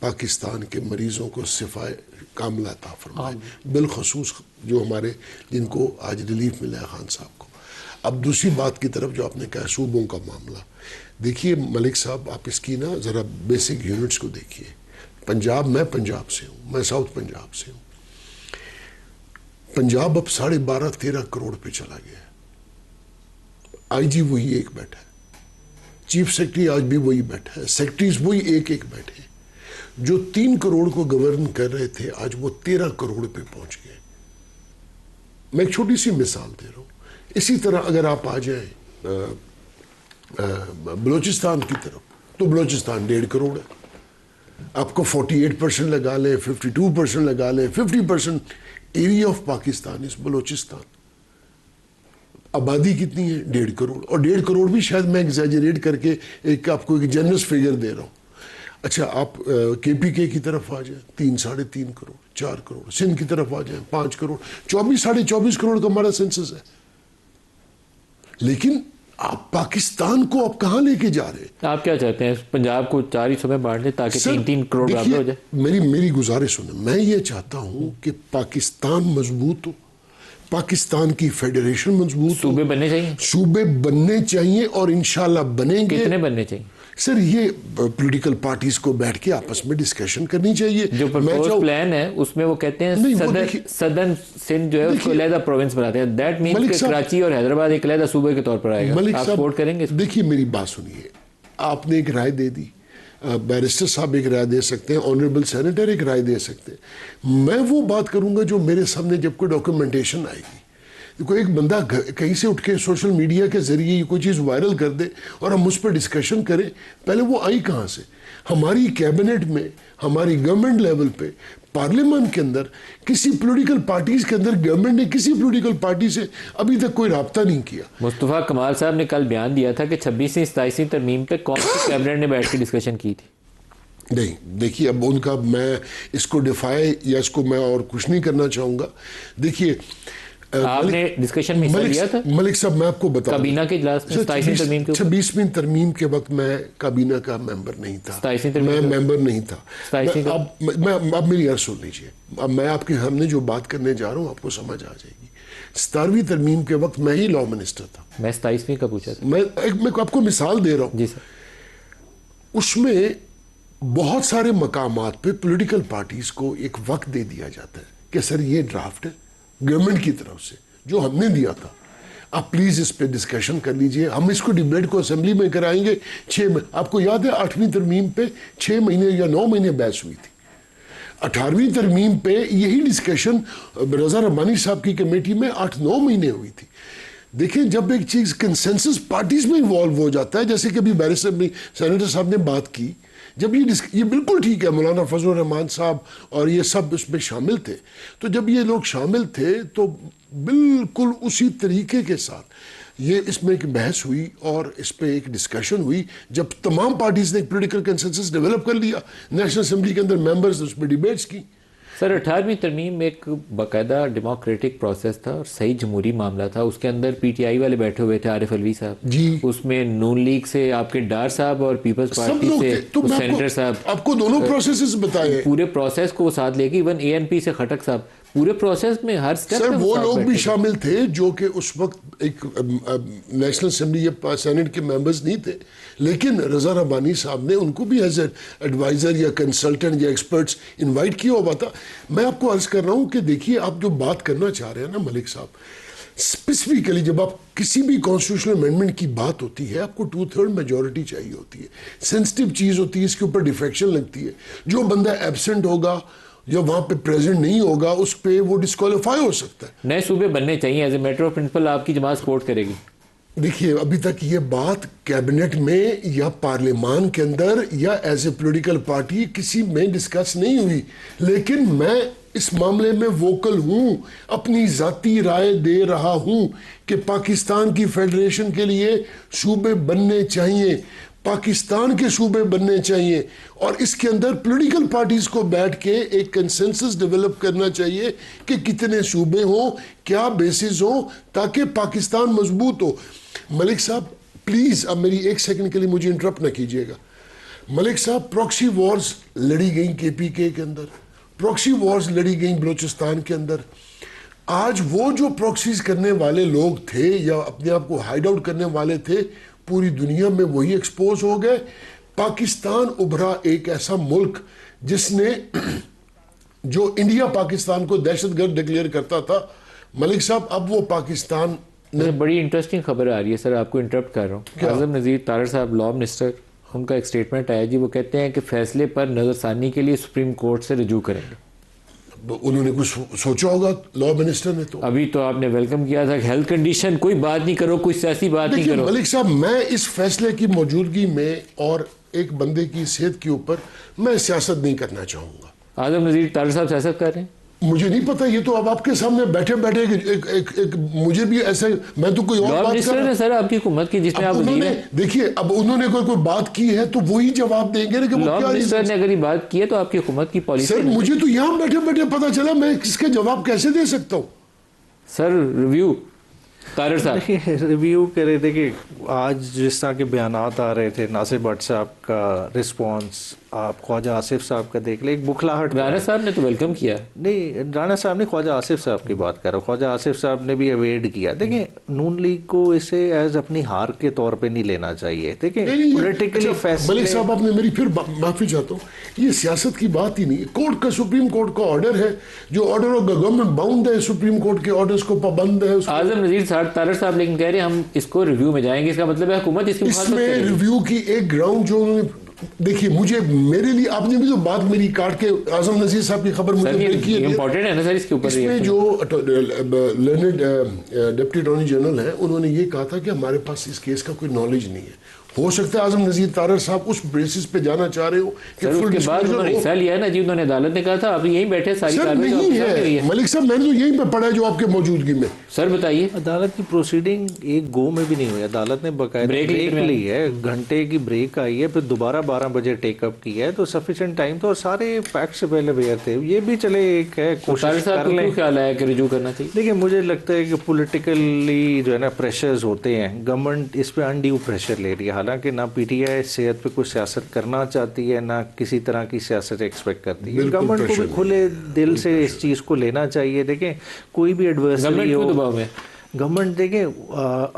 पाकिस्तान के मरीज़ों को शिफाए कामिला अता फरमाए, बिलखसूस जो हमारे जिनको आज रिलीफ मिला है खान साहब को। अब दूसरी बात की तरफ जो आपने कहा सूबों का मामला, देखिए मलिक साहब आप इसकी ना ज़रा बेसिक यूनिट्स को देखिए। पंजाब, मैं पंजाब से हूँ, मैं साउथ पंजाब से हूँ। पंजाब अब 12.5-13 करोड़ पे चला गया है। आईजी वही एक बैठा है, चीफ सेक्रेटरी आज भी वही बैठा है, सेक्रेटरीज वही एक एक बैठे हैं। जो 3 करोड़ को गवर्न कर रहे थे आज वो 13 करोड़ पे पहुंच गए। मैं एक छोटी सी मिसाल दे रहा हूँ। इसी तरह अगर आप आ जाएं बलूचिस्तान की तरफ, तो बलूचिस्तान 1.5 करोड़ है। आपको 48% लगा लें, 52% लगा लें, 50% एरिया ऑफ पाकिस्तान इस बलूचिस्तान। आबादी कितनी है? 1.5 करोड़। और 1.5 करोड़ भी शायद मैं एग्जैजरेट करके एक आपको एक जनरस फिगर दे रहा हूँ। अच्छा, आप KPK की तरफ आ जाए 3-3.5 करोड़, 4 करोड़। सिंध की तरफ आ जाए 5 करोड़, 24-24.5 करोड़ का हमारा सेंसस है। लेकिन आप पाकिस्तान को आप कहाँ लेके जा रहे हैं? आप क्या चाहते हैं, पंजाब को 4 हिस्सों में बांट दें ताकि 3-3 करोड़ बराबर हो जाए? मेरी गुजारिश सुने, मैं ये चाहता हूँ कि पाकिस्तान मजबूत हो, पाकिस्तान की फेडरेशन मजबूत हो, सूबे बनने चाहिए, सूबे बनने चाहिए और इंशाल्लाह बनेंगे। कितने बनने चाहिए सर? ये पॉलिटिकल पार्टीज को बैठ के आपस में डिस्कशन करनी चाहिए। जो प्रपोज प्लान है उसमें वो कहते हैं सदर्न सिंध जो है उसको अलग प्रोविंस बनाते हैं। दैट मींस कि कराची और हैदराबाद एक अलग सूबे के तौर पर आएगा। आप सपोर्ट करेंगे? देखिए मेरी बात सुनिए, आपने एक राय दे दी, बैरिस्टर साहब एक राय दे सकते हैं, ऑनरेबल सेनेटर एक राय दे सकते हैं। मैं वो बात करूंगा जो मेरे सामने जब कोई डॉक्यूमेंटेशन आएगी। कोई एक बंदा कहीं से उठ के सोशल मीडिया के जरिए कोई चीज़ वायरल कर दे और हम उस पर डिस्कशन करें, पहले वो आई कहाँ से? हमारी कैबिनेट में, हमारी गवर्नमेंट लेवल पे, पार्लियामेंट के अंदर, किसी पॉलिटिकल पार्टीज के अंदर गवर्नमेंट ने किसी पॉलिटिकल पार्टी से अभी तक कोई राब्ता नहीं किया। मुस्तफा कमाल साहब ने कल बयान दिया था कि 26वीं 27वीं तरमीम पे कौन सी कैबिनेट ने बैठ के डिस्कशन की थी। नहीं, देखिए अब उनका, मैं इसको डिफाई या इसको मैं और कुछ नहीं करना चाहूँगा। देखिए आपने डिस्कशन में हिस्सा लिया था? मलिक साहब मैं आपको बताऊं, काबीना के इजलास में 26वीं तरमीम के वक्त मैं काबीना का मेंबर नहीं था, मैं मेंबर नहीं था। अब मेरी अर्ज सुन लीजिए, अब मैं आपके सामने जो बात करने जा रहा हूँ आपको समझ आ जाएगी। 17वीं तरमीम के वक्त मैं ही लॉ मिनिस्टर था। मैं 27वीं का पूछा था। मैं आपको मिसाल दे रहा हूँ। जी सर। उसमें बहुत सारे मकामात पे पॉलिटिकल पार्टीज को एक वक्त दे दिया जाता है कि सर ये ड्राफ्ट है गवर्नमेंट की तरफ से जो हमने दिया था, आप प्लीज इस पे डिस्कशन कर लीजिए, हम इसको डिबेट को असेंबली में कराएंगे। 6 आपको याद है 8वीं तरमीम पे 6 महीने या 9 महीने बहस हुई थी। 18वीं तरमीम पे यही डिस्कशन रजा रब्बानी साहब की कमेटी में 8-9 महीने हुई थी। देखिए जब एक चीज कंसेंसस पार्टीज में इन्वॉल्व हो जाता है, जैसे कि अभी बैरिस्टर सेनेटर साहब ने बात की, जब ये बिल्कुल ठीक है, मौलाना फजल रहमान साहब और ये सब उसमें शामिल थे, तो जब ये लोग शामिल थे तो बिल्कुल उसी तरीके के साथ ये इसमें एक बहस हुई और इस पर एक डिस्कशन हुई। जब तमाम पार्टीज ने एक पॉलिटिकल कंसेंसस डेवलप कर लिया, नेशनल असेंबली के अंदर मेंबर्स ने उस पर डिबेट्स की। सर 18वीं तरमीम एक बाकायदा डेमोक्रेटिक प्रोसेस था और सही जमहूरी मामला था। उसके अंदर PTI वाले बैठे हुए थे, आरिफ अलवी साहब जी, उसमें नून लीग से आपके डार साहब और पीपल्स पार्टी से तो सेनेटर साहब, आपको दोनों प्रोसेसेस बताए, पूरे प्रोसेस को साथ लेके, इवन ANP से खटक साहब, पूरे प्रोसेस में हर स्टेप सर वो लोग भी शामिल थे जो कि उस वक्त एक नेशनल असेंबली या सेनेट के मेंबर्स नहीं थे, लेकिन रजा रब्बानी साहब ने उनको भी एज एडवाइजर या कंसल्टेंट या एक्सपर्ट्स इनवाइट किया हुआ था। मैं आपको अर्ज कर रहा हूं कि देखिए आप जो बात करना चाह रहे हैं ना मलिक साहब, स्पेसिफिकली जब आप किसी भी कॉन्स्टिट्यूशनल अमेंडमेंट की बात होती है आपको 2/3 मेजोरिटी चाहिए होती है। सेंसिटिव चीज होती है, इसके ऊपर डिफेक्शन लगती है। जो बंदा एब्सेंट होगा या वहां पे प्रेजेंट नहीं होगा उस पे वो डिस्क्वालीफाई हो सकता है। नए सूबे बनने चाहिए, as a matter of principle आपकी जमात सपोर्ट करेगी। देखिए अभी तक ये बात कैबिनेट में या पार्लियामान के अंदर या एज ए पॉलिटिकल पार्टी किसी में डिस्कस नहीं हुई, लेकिन मैं इस मामले में वोकल हूं, अपनी जाती राय दे रहा हूं कि पाकिस्तान की फेडरेशन के लिए सूबे बनने चाहिए, पाकिस्तान के सूबे बनने चाहिए और इसके अंदर पॉलिटिकल पार्टीज को बैठ के एक कंसेंसस डेवलप करना चाहिए कि कितने सूबे हो, क्या बेसिस हो, ताकि पाकिस्तान मजबूत हो। मलिक साहब प्लीज अब मेरी 1 सेकंड के लिए मुझे इंटरप्ट ना कीजिएगा। मलिक साहब, प्रॉक्सी वॉर्स लड़ी गई केपीके के अंदर, प्रॉक्सी वॉर्स लड़ी गई बलूचिस्तान के अंदर। आज वो जो प्रॉक्सीज करने वाले लोग थे या अपने आप को हाइड आउट करने वाले थे, पूरी दुनिया में वही एक्सपोज हो गए। पाकिस्तान उभरा एक ऐसा मुल्क जिसने जो इंडिया पाकिस्तान को दहशतगर्द डिक्लेयर करता था, मलिक साहब अब वो पाकिस्तान ने बड़ी इंटरेस्टिंग खबर आ रही है सर, आपको इंटरप्ट कर रहा हूँ। आज़म नज़ीर तारड़ साहब लॉ मिनिस्टर, उनका एक स्टेटमेंट आया जी, वो कहते हैं कि फैसले पर नज़रसानी के लिए सुप्रीम कोर्ट से रजू करेंगे। उन्होंने कुछ सोचा होगा लॉ मिनिस्टर ने। तो अभी तो आपने वेलकम किया था, हेल्थ कंडीशन कोई बात नहीं करो, कोई सियासी बात नहीं करो। मलिक साहब, मैं इस फैसले की मौजूदगी में और एक बंदे की सेहत के ऊपर मैं सियासत नहीं करना चाहूंगा। आज़म नज़ीर तारड़ साहब सियासत कर रहे हैं? मुझे नहीं पता, ये तो अब आपके सामने बैठे बैठे एक मुझे भी ऐसे, मैं तो कोई और बात कर रहा हूं। सर आपकी हुकूमत की जिसमें आप उन्होंने, देखिए अब उन्होंने कोई बात की है तो वही जवाब देंगे कि लॉ मिनिस्टर ने अगर ये बात की है तो आपकी हुकूमत की पॉलिसी। सर मुझे तो यहाँ बैठे बैठे पता चला, मैं किसके जवाब कैसे दे सकता हूँ? सर रिव्यू तारड़ साहब, देखिए रिव्यू कर रहे थे कि आज जिस तरह के बयानात आ रहे थे, नासिर भट्ट साहब का रिस्पांस, आप ख्वाजा आसिफ साहब का देख ले, एक बुखलाहट। राणा साहब ने तो वेलकम किया। नहीं, राणा साहब ने, ख्वाजा आसिफ साहब की बात कर रहा हूँ, ख्वाजा आसिफ साहब ने भी अवेड किया। देखिए नून लीग को इसे एज अपनी हार के तौर पे नहीं लेना चाहिए। देखिए पॉलिटिकली फैसले, मलिक साहब आपने मेरी फिर माफी चाहता हूँ, ये सियासत की बात ही नहीं। कोर्ट का, सुप्रीम कोर्ट का ऑर्डर है, जो ऑर्डर ऑफ गवर्नमेंट बाउंड है, सुप्रीम कोर्ट के ऑर्डर्स को पाबंद है। आज़म नज़ीर तारड़ साहब लेकिन कह रहे हैं हम इसको रिव्यू में जाएंगे, इसका मतलब है हुकूमत इसमें रिव्यू की एक ग्राउंड जो उन्होंने, देखिए मुझे, मेरे लिए आपने भी तो बात मेरी काट के आज़म नज़ीर साहब की खबर मुझे की है, इंपॉर्टेंट है ना सर इसके ऊपर। इसमें जो लर्नेड डिप्टी अटॉर्नी जनरल है, उन्होंने ये कहा था कि हमारे पास इस केस का कोई नॉलेज नहीं है। हो सकता है आज़म नज़ीर तारड़ साहब उस बेसिस पे जाना चाह रहे हो कि फुल डिस्क्लोजर उन्होंने हिस्सा लिया है ना जी, उन्होंने अदालत ने कहा था आप यहीं बैठे सारी कार्रवाई नहीं है। मलिक साहब मैंने तो यहीं पे पढ़ा है जो आपके मौजूदगी में। सर बताइए, अदालत की प्रोसीडिंग एक गो में भी नहीं हुई, अदालत ने बकायदा ब्रेक ली है, घंटे की ब्रेक आई है, फिर दोबारा 12 बजे टेकअप की है, तो सफिशिएंट टाइम था और सारे फैक्ट्स पहले अवेयर थे। ये भी चले एक है, कोशिश कर लें। ख्याल आया कि रिव्यू करना चाहिए? देखिए मुझे लगता है कि पॉलिटिकली जो है ना प्रेशर्स होते हैं, गवर्नमेंट इस पे अनड्यू प्रेशर ले रही है। हालांकि ना पीटीआई सेहत पे कुछ सियासत करना चाहती है, ना किसी तरह की सियासत एक्सपेक्ट करती है। गवर्नमेंट को भी खुले दिल से इस चीज़ को लेना चाहिए। देखें कोई भी एडवर्सरी हो, दबाव में गवर्नमेंट, देखें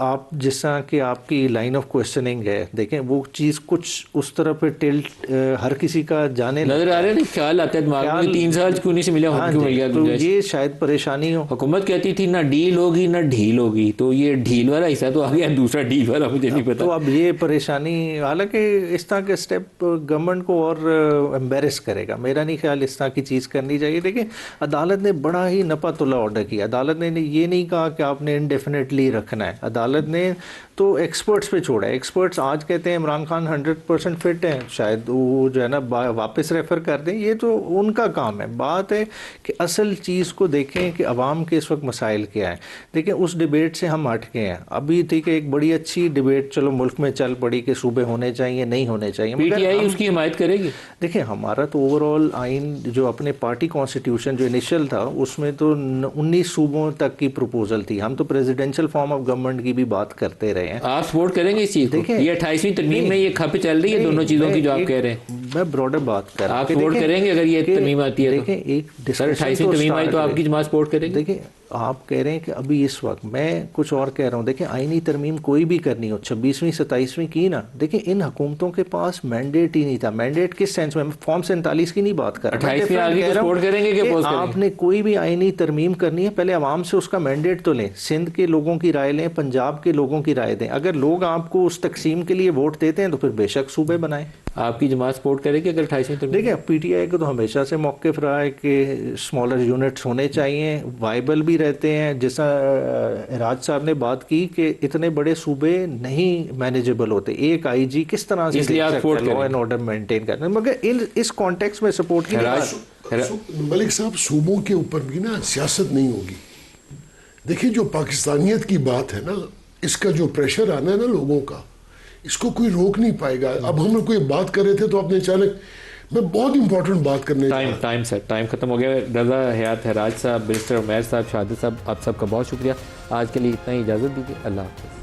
आप जिस तरह की आपकी लाइन ऑफ क्वेश्चनिंग है, देखें वो चीज़ कुछ उस तरह पे टिल्ट हर किसी का जाने नजर आ रहा है, ख्याल आता है दिमाग में 3 साल क्यों नहीं से मिला, क्यों मिल गया, तो ये शायद परेशानी हो। हुकूमत कहती थी ना डील होगी ना ढील होगी, तो ये ढील वाला हिस्सा तो आ गया, दूसरा डील वाला मुझे नहीं पता। तो अब ये परेशानी, हालांकि इस तरह के स्टेप गवर्नमेंट को और एम्बेरस करेगा, मेरा नहीं ख्याल इस तरह की चीज़ करनी चाहिए। देखिए अदालत ने बड़ा ही नपा-तुला ऑर्डर किया। अदालत ने ये नहीं कहा कि आपने इंडेफिनेटली रखना है, अदालत ने तो एक्सपर्ट्स पे छोड़ा है। एक्सपर्ट्स आज कहते हैं इमरान खान 100% फिट हैं, शायद वो जो है ना वापस रेफर कर दें, ये तो उनका काम है। बात है कि असल चीज़ को देखें कि अवाम के इस वक्त मसाइल क्या है। देखें उस डिबेट से हम हट गए हैं। अभी ठीक है, एक बड़ी अच्छी डिबेट चलो मुल्क में चल पड़ी कि सूबे होने चाहिए नहीं होने चाहिए, पीटीआई उसकी हिमायत करेगी। देखिए हमारा तो ओवरऑल आइन जो अपने पार्टी कॉन्स्टिट्यूशन जो इनिशियल था उसमें तो 19 सूबों तक की प्रपोजल थी। हम तो प्रेसिडेंशियल फॉर्म ऑफ गवर्नमेंट की भी बात करते रहे हैं। आप सपोर्ट करेंगे इस चीज को? देखिए ये 28वीं तरमीम में ये खप चल रही है दोनों चीजों की जो आप कह रहे हैं, मैं ब्रॉडर बात कर रहा हूं। आप सपोर्ट करेंगे अगर ये तरमीम आती है? देखिए एक सर 28वीं तरमीम आई तो आपकी जमात सपोर्ट करेगी? देखिए आप कह रहे हैं कि अभी इस वक्त, मैं कुछ और कह रहा हूँ। देखिए आईनी तरमीम कोई भी करनी हो, 26वीं 27वीं की ना, देखिए इन हुकूमतों के पास मैंडेट ही नहीं था। मैंडेट किस सेंस में, फॉर्म 47 की नहीं बात कर रहा, 28वीं आगे को सपोर्ट करेंगे कि अपोज करेंगे? आपने कोई भी आईनी तरमीम करनी है, पहले आवाम से उसका मैंडेट तो लें, सिंध के लोगों की राय लें, पंजाब के लोगों की राय दें। अगर लोग आपको उस तकसीम के लिए वोट देते हैं तो फिर बेशक सूबे बनाएं। आपकी जमात सपोर्ट करेगी अगर 28वीं तरमीम? देखिए पीटीआई को तो हमेशा से मौक़िफ़ रहा है कि स्मॉलर यूनिट्स होने चाहिए, वाइबल भी रहते हैं। जैसा राज साहब ने बात की कि इतने बड़े सूबे नहीं मैनेजेबल होते, एक आईजी किस तरह से लॉ एंड ऑर्डर मेंटेन करना, मगर इस कॉन्टेक्स्ट में सपोर्ट की मलिक साहब सूबों के ऊपर भी ना सियासत नहीं होगी। देखिए जो पाकिस्तानियत की बात है ना, इसका जो प्रेशर आना है ना लोगों का, इसको कोई रोक नहीं पाएगा। अब हम लोग कोई बात कर रहे थे तो अपने अचानक मैं बहुत इंपॉर्टेंट बात करने टाइम खत्म हो गया। रज़ा हयात हराज साहब, बैरिस्टर उमैर साहब, शहादत साहब, आप सबका बहुत शुक्रिया। आज के लिए इतना ही, इजाज़त दीजिए। अल्लाह हाफ़िज़।